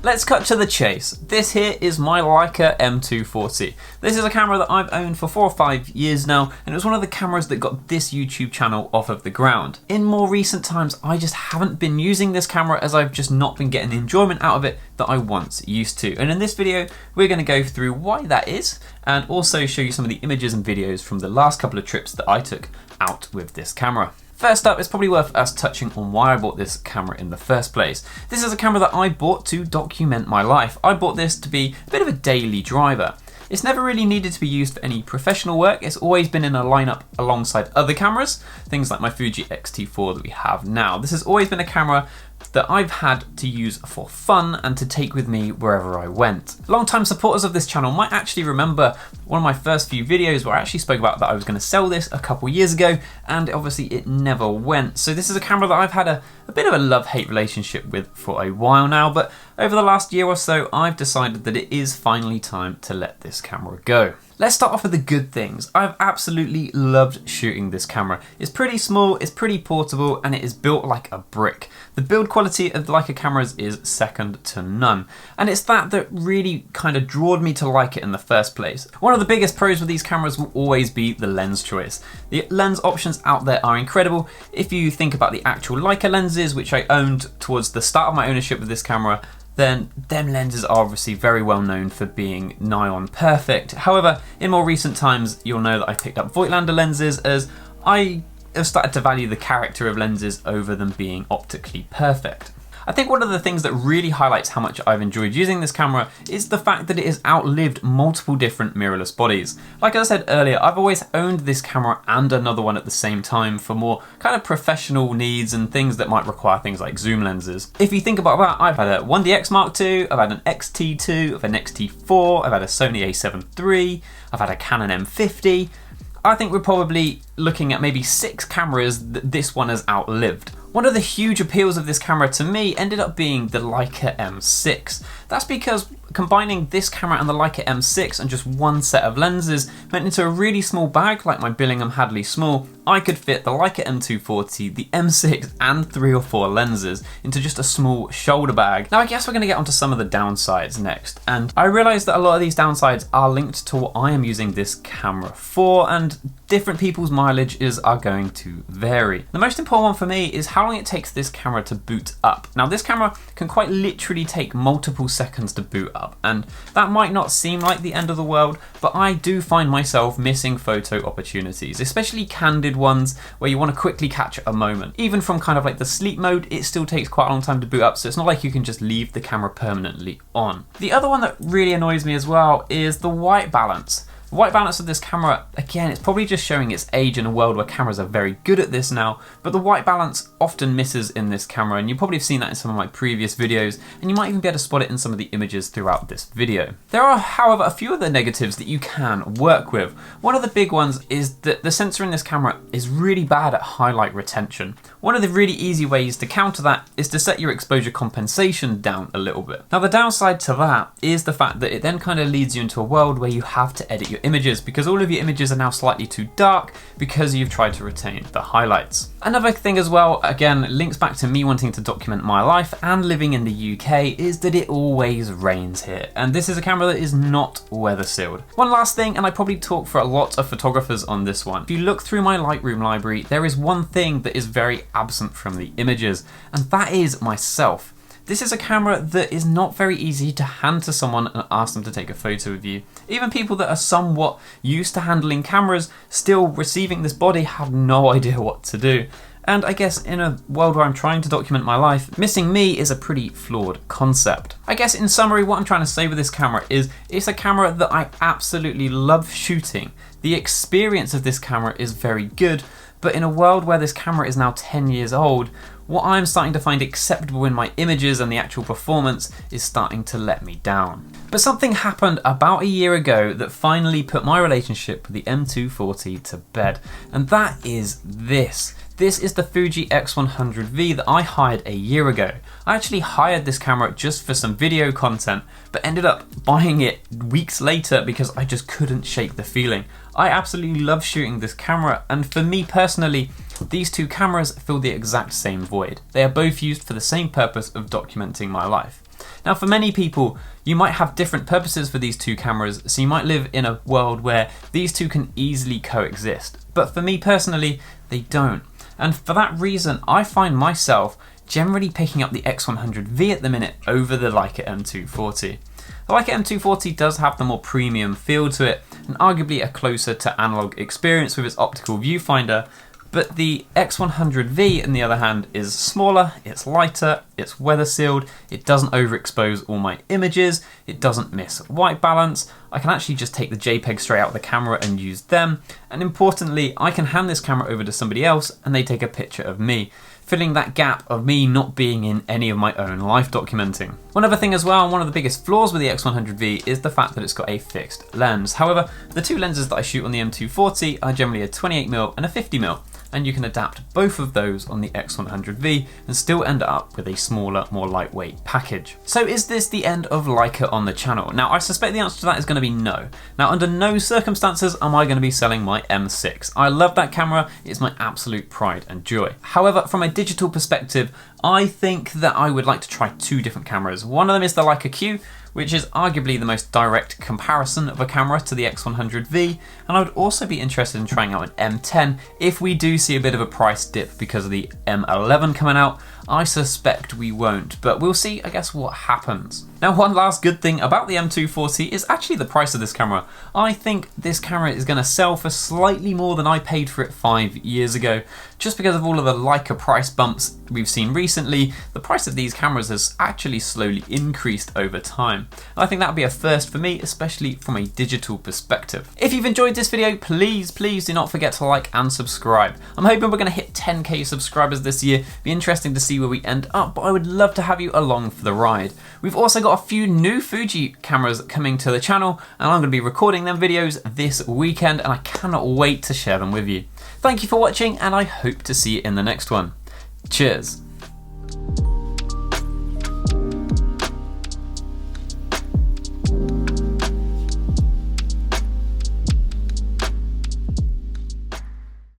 Let's cut to the chase. This here is my Leica M240. This is a camera that I've owned for 4 or 5 years now, and it was one of the cameras that got this YouTube channel off of the ground. In more recent times, I just haven't been using this camera as I've just not been getting the enjoyment out of it that I once used to. And in this video, we're going to go through why that is, and also show you some of the images and videos from the last couple of trips that I took out with this camera. First up, it's probably worth us touching on why I bought this camera in the first place. This is a camera that I bought to document my life. I bought this to be a bit of a daily driver. It's never really needed to be used for any professional work. It's always been in a lineup alongside other cameras, things like my Fuji X-T4 that we have now. This has always been a camera that I've had to use for fun and to take with me wherever I went. Long-time supporters of this channel might actually remember one of my first few videos where I actually spoke about that I was going to sell this a couple years ago, and obviously it never went. So this is a camera that I've had a bit of a love-hate relationship with for a while now, but over the last year or so I've decided that it is finally time to let this camera go. Let's start off with the good things. I've absolutely loved shooting this camera. It's pretty small, it's pretty portable, and it is built like a brick. The build quality of the Leica cameras is second to none. And it's that really kind of drawed me to like it in the first place. One of the biggest pros with these cameras will always be the lens choice. The lens options out there are incredible. If you think about the actual Leica lenses, which I owned towards the start of my ownership of this camera, then them lenses are obviously very well known for being nigh on perfect. However, in more recent times, you'll know that I picked up Voigtlander lenses as I have started to value the character of lenses over them being optically perfect. I think one of the things that really highlights how much I've enjoyed using this camera is the fact that it has outlived multiple different mirrorless bodies. Like I said earlier, I've always owned this camera and another one at the same time for more kind of professional needs and things that might require things like zoom lenses. If you think about that, I've had a 1DX Mark II, I've had an X-T2, I've had an X-T4, I've had a Sony a7 III, I've had a Canon M50. I think we're probably looking at maybe 6 cameras that this one has outlived. One of the huge appeals of this camera to me ended up being the Leica M6. That's because combining this camera and the Leica M6 and just one set of lenses meant into a really small bag like my Billingham Hadley Small, I could fit the Leica M240, the M6 and 3 or 4 lenses into just a small shoulder bag. Now I guess we're going to get onto some of the downsides next, and I realise that a lot of these downsides are linked to what I am using this camera for, and different people's mileages are going to vary. The most important one for me is how long it takes this camera to boot up. Now this camera can quite literally take multiple seconds to boot up, and that might not seem like the end of the world, but I do find myself missing photo opportunities, especially candid ones where you want to quickly capture a moment. Even from kind of like the sleep mode, it still takes quite a long time to boot up, so it's not like you can just leave the camera permanently on. The other one that really annoys me as well is the white balance. The white balance of this camera, again, it's probably just showing its age in a world where cameras are very good at this now, but the white balance often misses in this camera, and you probably have seen that in some of my previous videos, and you might even be able to spot it in some of the images throughout this video. There are, however, a few other negatives that you can work with. One of the big ones is that the sensor in this camera is really bad at highlight retention. One of the really easy ways to counter that is to set your exposure compensation down a little bit. Now the downside to that is the fact that it then kind of leads you into a world where you have to edit your images because all of your images are now slightly too dark because you've tried to retain the highlights. Another thing as well, again, links back to me wanting to document my life and living in the UK, is that it always rains here, and this is a camera that is not weather sealed. One last thing, and I probably talk for a lot of photographers on this one. If you look through my Lightroom library, there is one thing that is very absent from the images, and that is myself. This is a camera that is not very easy to hand to someone and ask them to take a photo of you. Even people that are somewhat used to handling cameras, still receiving this body, have no idea what to do. And I guess in a world where I'm trying to document my life, missing me is a pretty flawed concept. I guess in summary, what I'm trying to say with this camera is it's a camera that I absolutely love shooting. The experience of this camera is very good, but in a world where this camera is now 10 years old, what I'm starting to find acceptable in my images and the actual performance is starting to let me down. But something happened about a year ago that finally put my relationship with the M240 to bed, and that is this. This is the Fuji X100V that I hired a year ago. I actually hired this camera just for some video content, but ended up buying it weeks later because I just couldn't shake the feeling. I absolutely love shooting this camera, and for me personally, these two cameras fill the exact same void. They are both used for the same purpose of documenting my life. Now for many people, you might have different purposes for these two cameras, so you might live in a world where these two can easily coexist. But for me personally, they don't. And for that reason, I find myself generally picking up the X100V at the minute over the Leica M240. The Leica M240 does have the more premium feel to it, and arguably a closer to analog experience with its optical viewfinder, but the X100V on the other hand is smaller, it's lighter, it's weather sealed, it doesn't overexpose all my images, it doesn't miss white balance, I can actually just take the JPEG straight out of the camera and use them, and importantly I can hand this camera over to somebody else and they take a picture of me, filling that gap of me not being in any of my own life documenting. One other thing as well, one of the biggest flaws with the X100V is the fact that it's got a fixed lens. However, the two lenses that I shoot on the M240 are generally a 28mm and a 50mm, and you can adapt both of those on the X100V and still end up with a smaller, more lightweight package. So is this the end of Leica on the channel? Now I suspect the answer to that is going to be no. Now under no circumstances am I going to be selling my M6. I love that camera, it's my absolute pride and joy. However, from a digital perspective, I think that I would like to try two different cameras. One of them is the Leica Q, which is arguably the most direct comparison of a camera to the X100V, and I would also be interested in trying out an M10 if we do see a bit of a price dip because of the M11 coming out. I suspect we won't, but we'll see, I guess, what happens. Now, one last good thing about the M240 is actually the price of this camera. I think this camera is going to sell for slightly more than I paid for it 5 years ago. Just because of all of the Leica price bumps we've seen recently, the price of these cameras has actually slowly increased over time. And I think that would be a first for me, especially from a digital perspective. If you've enjoyed this video, please do not forget to like and subscribe. I'm hoping we're going to hit 10k subscribers this year. Be interesting to see where we end up, but I would love to have you along for the ride. We've also got a few new Fuji cameras coming to the channel, and I'm going to be recording them videos this weekend, and I cannot wait to share them with you. Thank you for watching, and I hope to see you in the next one. Cheers.